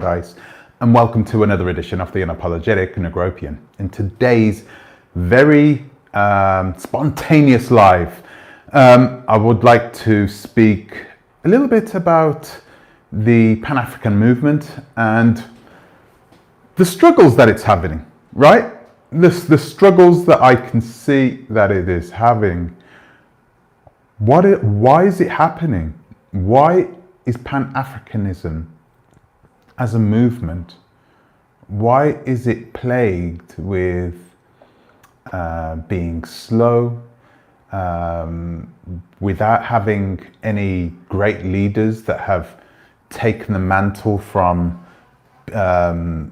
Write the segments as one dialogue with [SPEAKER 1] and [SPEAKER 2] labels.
[SPEAKER 1] guys, and welcome to another edition of the Unapologetic Negropean. In today's very spontaneous live, I would like to speak a little bit about the Pan-African movement and the struggles that it's having, right? The struggles that I can see that it is having. Why is it happening? Why is Pan-Africanism as a movement, why is it plagued with being slow, without having any great leaders that have taken the mantle from the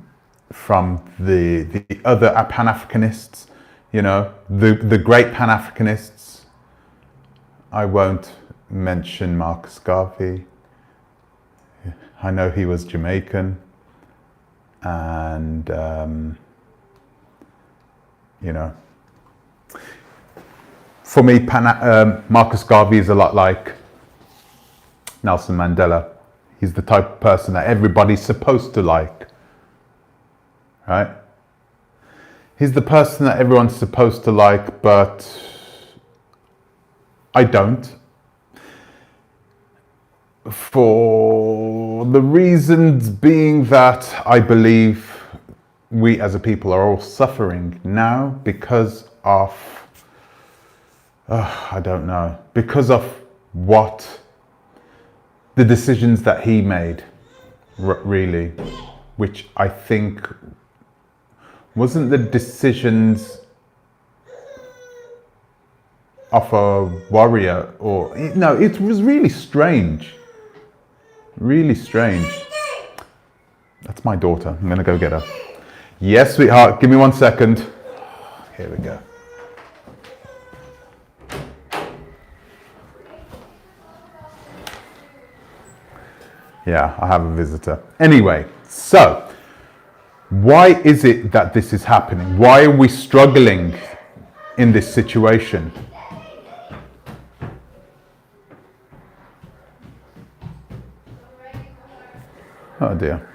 [SPEAKER 1] other Pan-Africanists, you know, the great Pan-Africanists? I won't mention Marcus Garvey. I know he was Jamaican, and you know, for me, Marcus Garvey is a lot like Nelson Mandela. He's the type of person that everybody's supposed to like, right? He's the person that everyone's supposed to like, but I don't. For the reasons being that I believe we as a people are all suffering now because of, I don't know, because of what the decisions that he made, really, which I think wasn't the decisions of a warrior, or no, it was really strange. Really strange. That's my daughter. I'm going to go get her. Yes, sweetheart. Give me 1 second. Here we go. Yeah, I have a visitor. Anyway, so why is it that this is happening? Why are we struggling in this situation? Oh dear.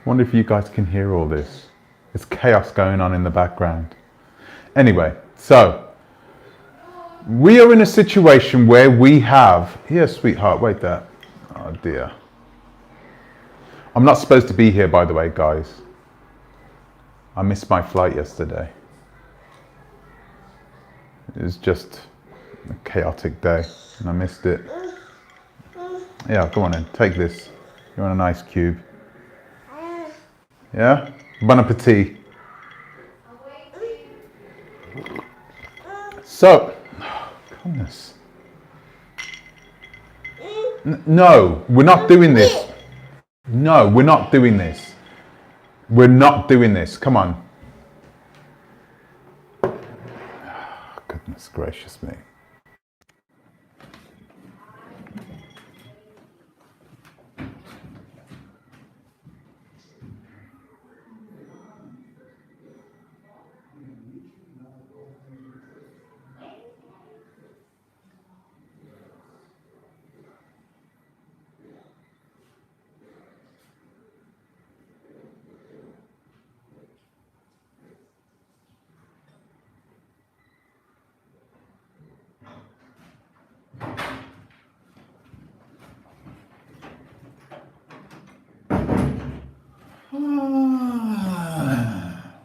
[SPEAKER 1] Wonder if you guys can hear all this. There's chaos going on in the background. Anyway, so we are in a situation where we have... Yes, sweetheart, wait there. Oh dear. I'm not supposed to be here, by the way, guys. I missed my flight yesterday. It was just a chaotic day and I missed it. Yeah, go on in, take this. You want a nice cube? Yeah? Bon appetit. So, oh, goodness. No, we're not doing this. No, we're not doing this. We're not doing this. Come on. Oh, goodness gracious me.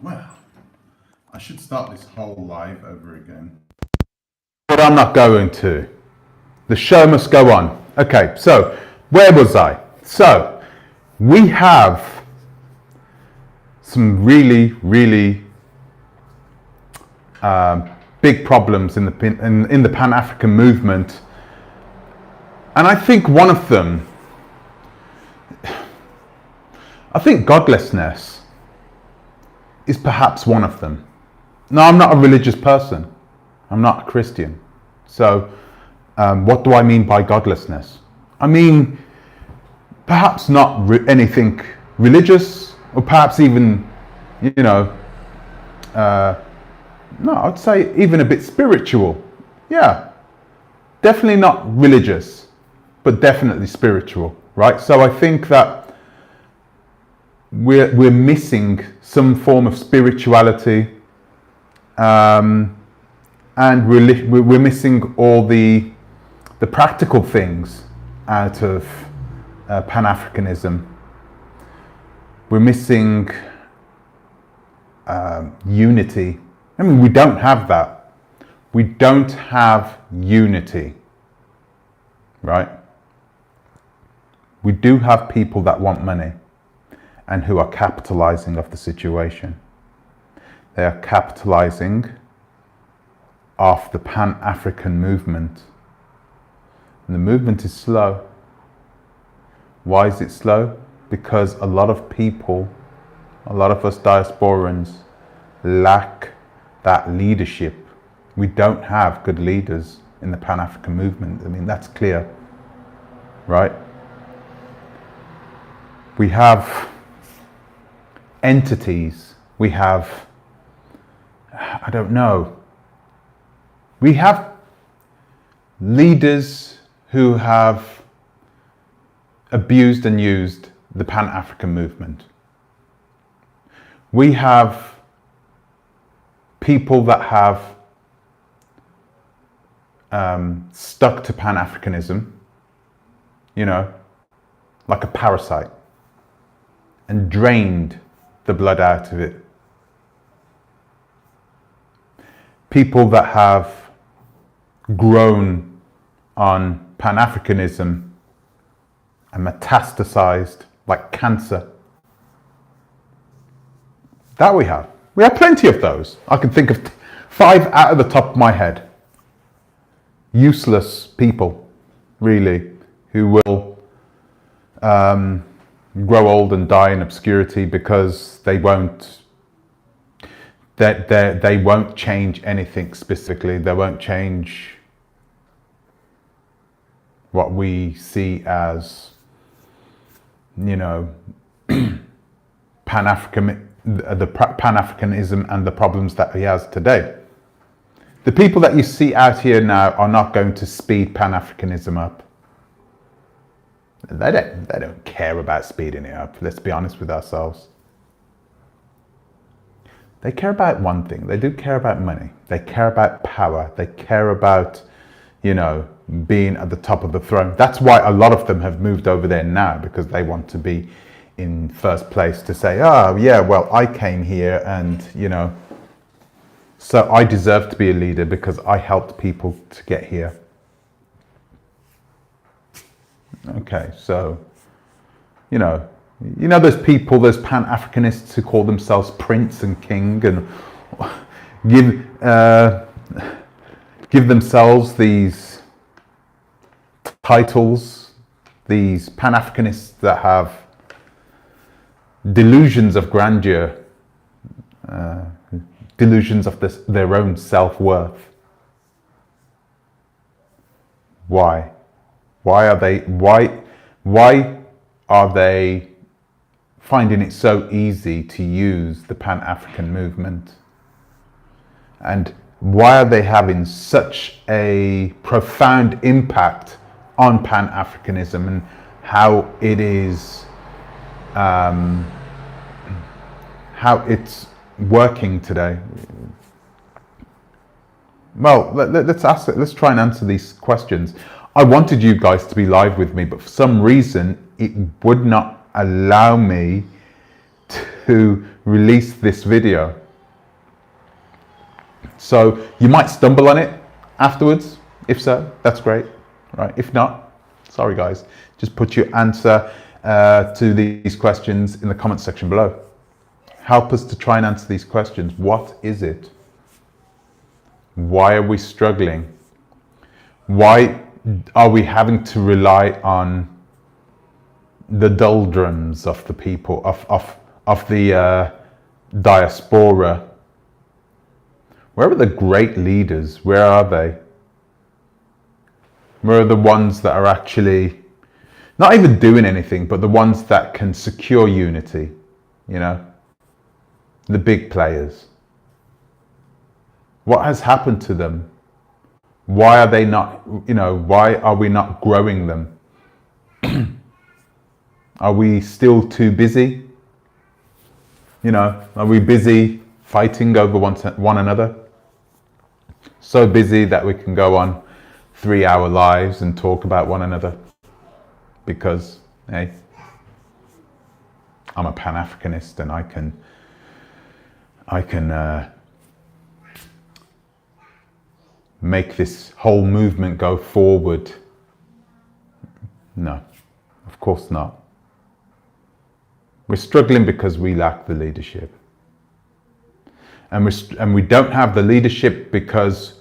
[SPEAKER 1] Well, I should start this whole live over again. But I'm not going to. The show must go on. Okay, so where was I? So we have some really, really big problems in the Pan-African movement. And I think one of them, I think godlessness is perhaps one of them. Now, I'm not a religious person. I'm not a Christian. So what do I mean by godlessness? I mean, perhaps not anything religious, or perhaps even, you know, no, I'd say even a bit spiritual. Yeah, definitely not religious, but definitely spiritual, right? So I think that we're missing some form of spirituality, and we're missing all the practical things out of Pan-Africanism. We're missing unity. I mean, we don't have that. We don't have unity, right? We do have people that want money and who are capitalizing off the situation. They are capitalizing off the Pan-African movement. And the movement is slow. Why is it slow? Because a lot of people, a lot of us diasporans, lack that leadership. We don't have good leaders in the Pan-African movement. I mean, that's clear, right? We have entities. We have, I don't know. We have leaders who have abused and used the Pan-African movement. We have people that have stuck to Pan-Africanism, you know, like a parasite, and drained the blood out of it. People that have grown on Pan-Africanism and metastasized like cancer. That we have. We have plenty of those. I can think of 5 out of the top of my head. Useless people, really, who will grow old and die in obscurity because they won't change anything specifically. They won't change what we see as, you know, Pan-African, the Pan-Africanism and the problems that he has today. The people that you see out here now are not going to speed Pan-Africanism up. They don't care about speeding it up. Let's be honest with ourselves. They care about one thing. They do care about money. They care about power. They care about, you know, being at the top of the throne. That's why a lot of them have moved over there now, because they want to be in first place, to say, oh yeah, well, I came here and, you know, so I deserve to be a leader because I helped people to get here. Okay, so, you know those people, those Pan-Africanists who call themselves prince and king and give themselves these titles, these Pan-Africanists that have delusions of grandeur, delusions of their own self-worth. Why? Why are they finding it so easy to use the Pan-African movement? And why are they having such a profound impact on Pan-Africanism and how it is, how it's working today? Well, let's try and answer these questions. I wanted you guys to be live with me, but for some reason it would not allow me to release this video. So you might stumble on it afterwards. If so, that's great, right? If not, sorry guys, just put your answer to these questions in the comment section below. Help us to try and answer these questions. What is it? Why are we struggling? Why are we having to rely on the doldrums of the people, of the diaspora? Where are the great leaders? Where are they? Where are the ones that are actually not even doing anything, but the ones that can secure unity, you know? The big players. What has happened to them? Why are they not, you know, why are we not growing them? Are we still too busy? You know, are we busy fighting over one another? So busy that we can go on 3-hour lives and talk about one another because, hey, I'm a Pan-Africanist and I can make this whole movement go forward. No, of course not. We're struggling because we lack the leadership. And we don't have the leadership because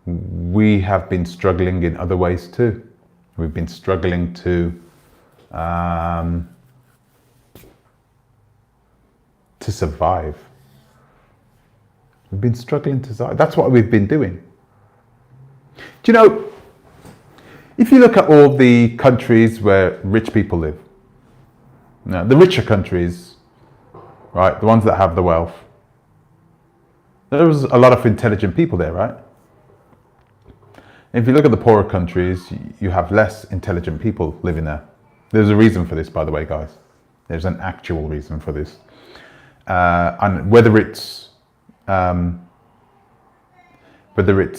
[SPEAKER 1] we have been struggling in other ways too. We've been struggling to survive. We've been struggling to survive. That's what we've been doing. Do you know, if you look at all the countries where rich people live, now, the richer countries, right, the ones that have the wealth, there's a lot of intelligent people there, right? If you look at the poorer countries, you have less intelligent people living there. There's a reason for this, by the way, guys. There's an actual reason for this. And whether it's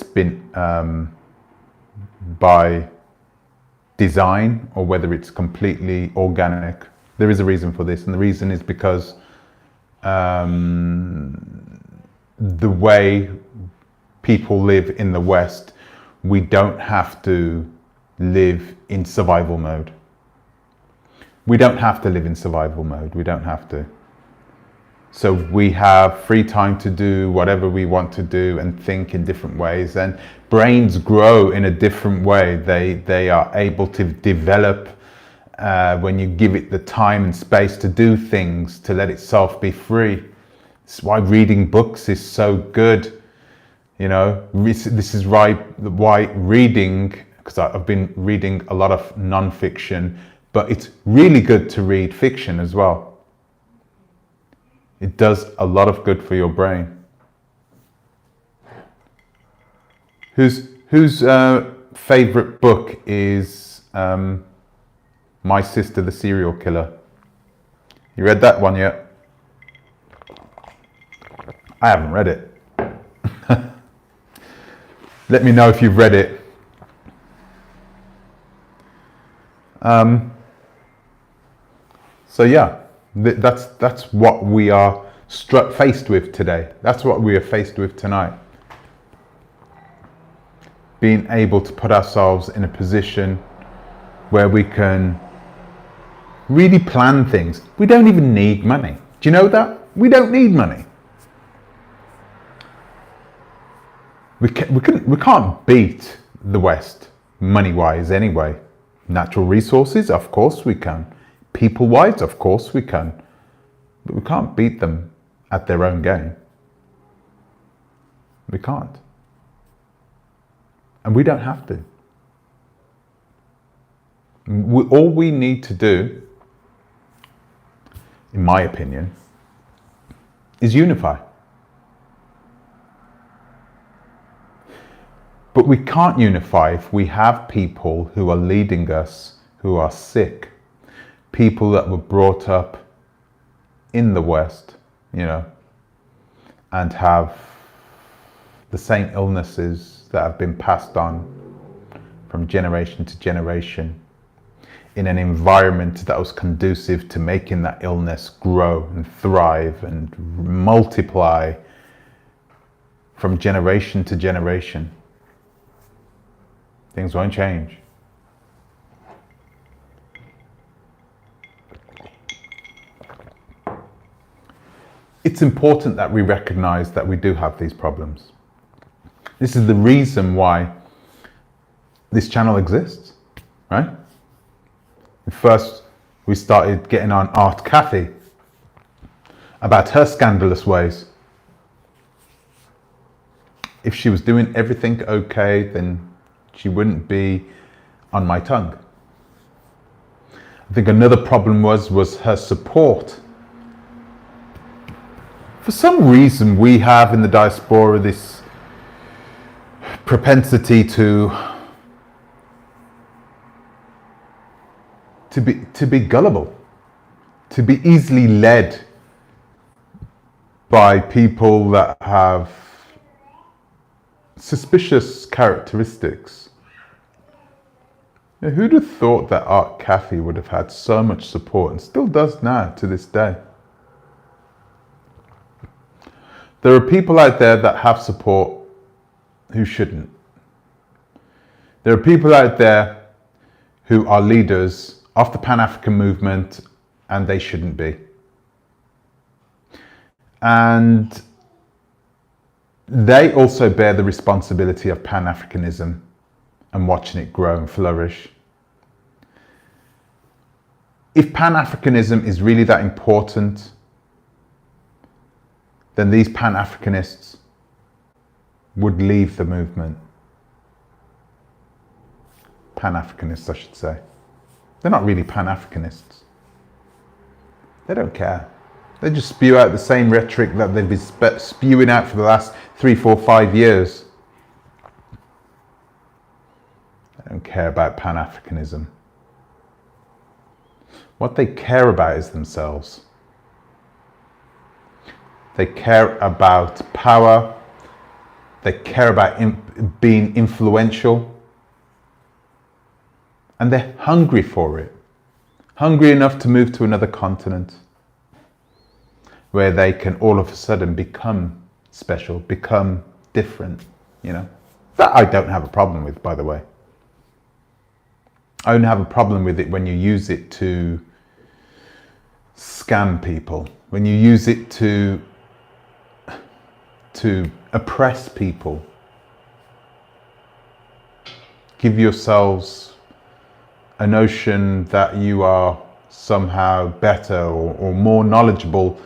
[SPEAKER 1] been by design or whether it's completely organic, there is a reason for this. And the reason is because the way people live in the West, we don't have to live in survival mode. We don't have to live in survival mode. We don't have to. So we have free time to do whatever we want to do and think in different ways. And brains grow in a different way. They are able to develop when you give it the time and space to do things, to let itself be free. That's why reading books is so good. You know, this is why reading, because I've been reading a lot of non-fiction, but it's really good to read fiction as well. It does a lot of good for your brain. Whose favorite book is My Sister the Serial Killer? You read that one yet? I haven't read it. Let me know if you've read it. So yeah, that's what we are faced with today. That's what we are faced with tonight. Being able to put ourselves in a position where we can really plan things. We don't even need money. Do you know that? We don't need money. We can't beat the West money-wise anyway. Natural resources, of course we can. People-wise, of course we can. But we can't beat them at their own game. We can't. And we don't have to. All we need to do, in my opinion, is unify. But we can't unify if we have people who are leading us who are sick. People that were brought up in the West, you know, and have the same illnesses that have been passed on from generation to generation in an environment that was conducive to making that illness grow and thrive and multiply from generation to generation. Things won't change. It's important that we recognize that we do have these problems. This is the reason why this channel exists, right? First, we started getting on Art Kathy about her scandalous ways. If she was doing everything okay, then she wouldn't be on my tongue. I think another problem was her support. For some reason, we have in the diaspora this propensity to be gullible, to be easily led by people that have suspicious characteristics. Who'd have thought that Art Caffey would have had so much support, and still does now to this day? There are people out there that have support who shouldn't. There are people out there who are leaders of the Pan-African movement and they shouldn't be. And they also bear the responsibility of Pan-Africanism and watching it grow and flourish. If Pan-Africanism is really that important, then these Pan-Africanists would leave the movement. Pan-Africanists, I should say. They're not really Pan-Africanists. They don't care. They just spew out the same rhetoric that they've been spewing out for the last 3, 4, 5 years. They don't care about Pan-Africanism. What they care about is themselves. They care about power. They care about being influential. And they're hungry for it. Hungry enough to move to another continent where they can all of a sudden become special, become different, you know. That I don't have a problem with, by the way. I only have a problem with it when you use it to scam people, when you use it to oppress people. Give yourselves a notion that you are somehow better or more knowledgeable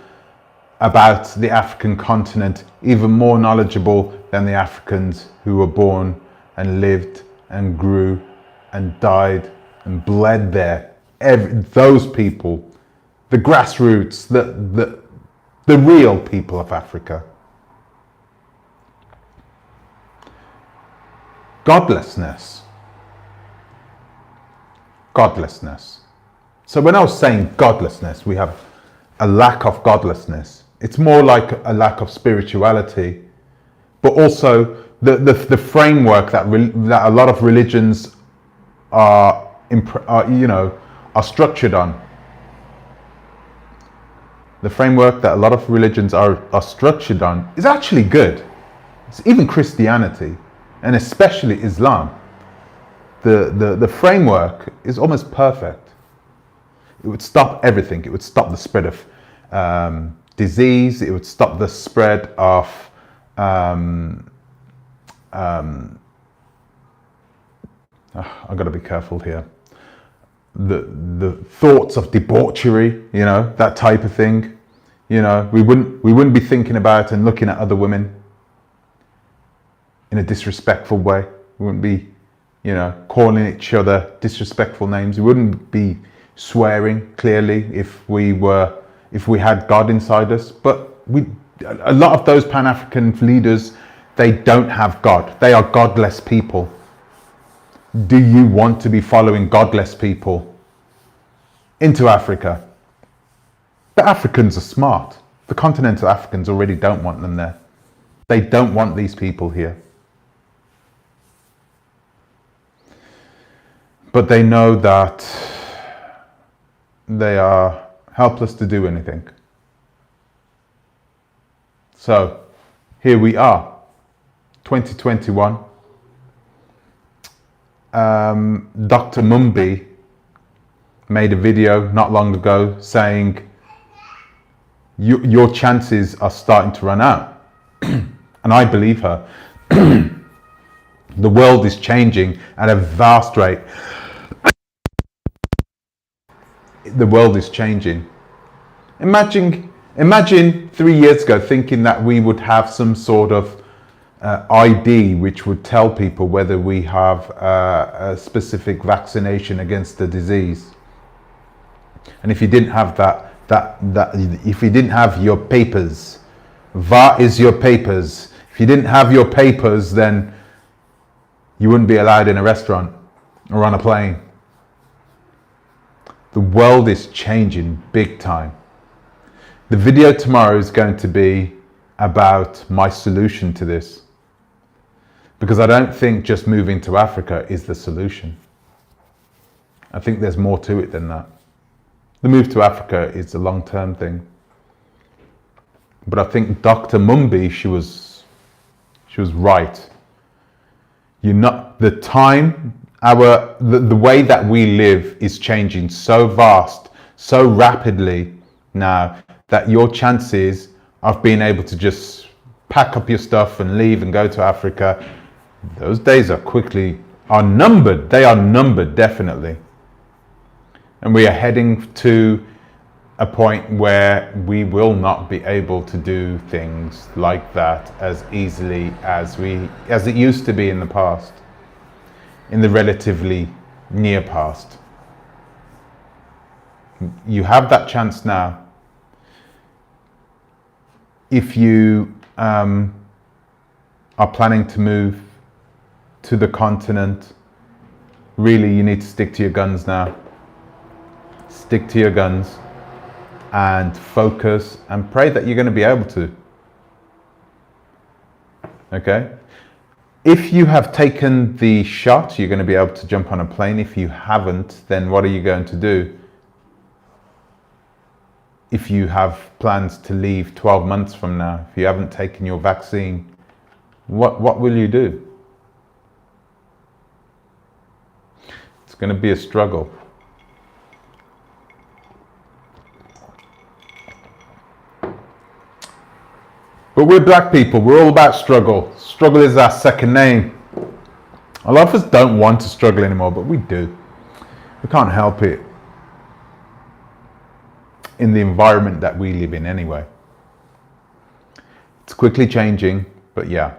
[SPEAKER 1] about the African continent, even more knowledgeable than the Africans who were born and lived and grew and died and bled there. Those people, the grassroots, the real people of Africa. Godlessness. Godlessness. So when I was saying godlessness, we have a lack of godlessness. It's more like a lack of spirituality, but also the framework that a lot of religions are structured on. The framework that a lot of religions are structured on is actually good. It's even Christianity, and especially Islam. The framework is almost perfect. It would stop everything. It would stop the spread of disease. It would stop the spread of I've got to be careful here. The thoughts of debauchery, you know, that type of thing. You know, we wouldn't be thinking about and looking at other women in a disrespectful way. We wouldn't be, you know, calling each other disrespectful names. We wouldn't be swearing clearly if we had God inside us. But a lot of those Pan-African leaders, they don't have God. They are godless people. Do you want to be following godless people into Africa? The Africans are smart. The continental Africans already don't want them there. They don't want these people here. But they know that they are helpless to do anything. So here we are, 2021. Dr. Mumbi made a video not long ago saying your chances are starting to run out. And I believe her. The world is changing at a vast rate. The world is changing. Imagine 3 years ago thinking that we would have some sort of ID which would tell people whether we have a specific vaccination against the disease. And if you didn't have if you didn't have your papers, waar is your papers? If you didn't have your papers, then you wouldn't be allowed in a restaurant or on a plane. The world is changing big time. The video tomorrow is going to be about my solution to this, because I don't think just moving to Africa is the solution. I think there's more to it than that. The move to Africa is a long-term thing. But I think Dr. Mumbi, she was right. The way that we live is changing so vast, so rapidly now, that your chances of being able to just pack up your stuff and leave and go to Africa, those days are numbered. They are numbered, definitely. And we are heading to a point where we will not be able to do things like that as easily as it used to be in the past, in the relatively near past. You have that chance now. If you are planning to move to the continent, really you need to stick to your guns now. Stick to your guns and focus and pray that you're going to be able to. Okay? If you have taken the shot, you're going to be able to jump on a plane. If you haven't, then what are you going to do? If you have plans to leave 12 months from now, if you haven't taken your vaccine, what will you do? It's going to be a struggle. But we're black people, we're all about struggle. Struggle is our second name. A lot of us don't want to struggle anymore, but we do. We can't help it in the environment that we live in anyway. It's quickly changing, but yeah,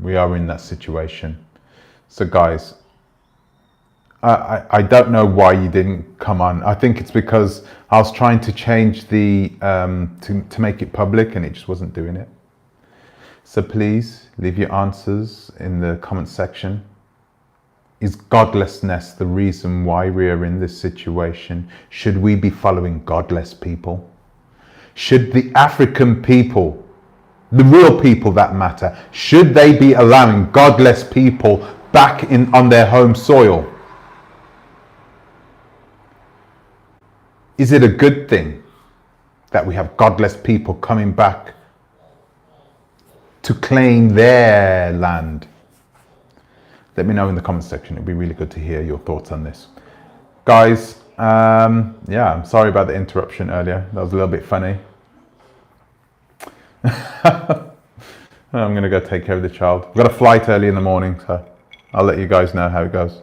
[SPEAKER 1] we are in that situation. So guys, I don't know why you didn't come on. I think it's because I was trying to change the, to make it public, and it just wasn't doing it. So please leave your answers in the comment section. Is godlessness the reason why we are in this situation? Should we be following godless people? Should the African people, the real people that matter, should they be allowing godless people back on their home soil? Is it a good thing that we have godless people coming back to claim their land? Let me know in the comment section. It'd be really good to hear your thoughts on this. Guys, yeah, I'm sorry about the interruption earlier. That was a little bit funny. I'm going to go take care of the child. I've got a flight early in the morning, so I'll let you guys know how it goes.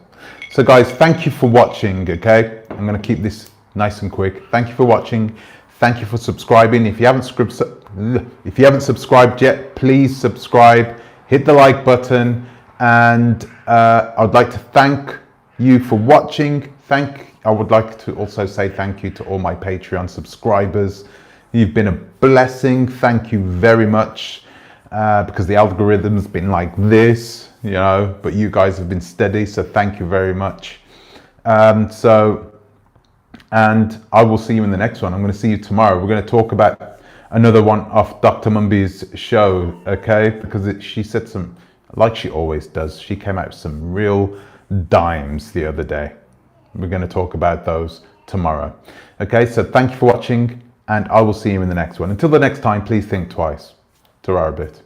[SPEAKER 1] So guys, thank you for watching, okay? I'm going to keep this nice and quick. Thank you for watching. Thank you for subscribing. If you haven't subscribed yet, please subscribe. Hit the like button. And I'd like to thank you for watching. I would like to also say thank you to all my Patreon subscribers. You've been a blessing. Thank you very much, because the algorithm's been like this, you know, but you guys have been steady. So thank you very much. And I will see you in the next one. I'm going to see you tomorrow. We're going to talk about another one of Dr. Mumbi's show, okay? Because she said some, like she always does, she came out with some real dimes the other day. We're going to talk about those tomorrow. Okay, so thank you for watching, and I will see you in the next one. Until the next time, please think twice. Ta-ra a bit.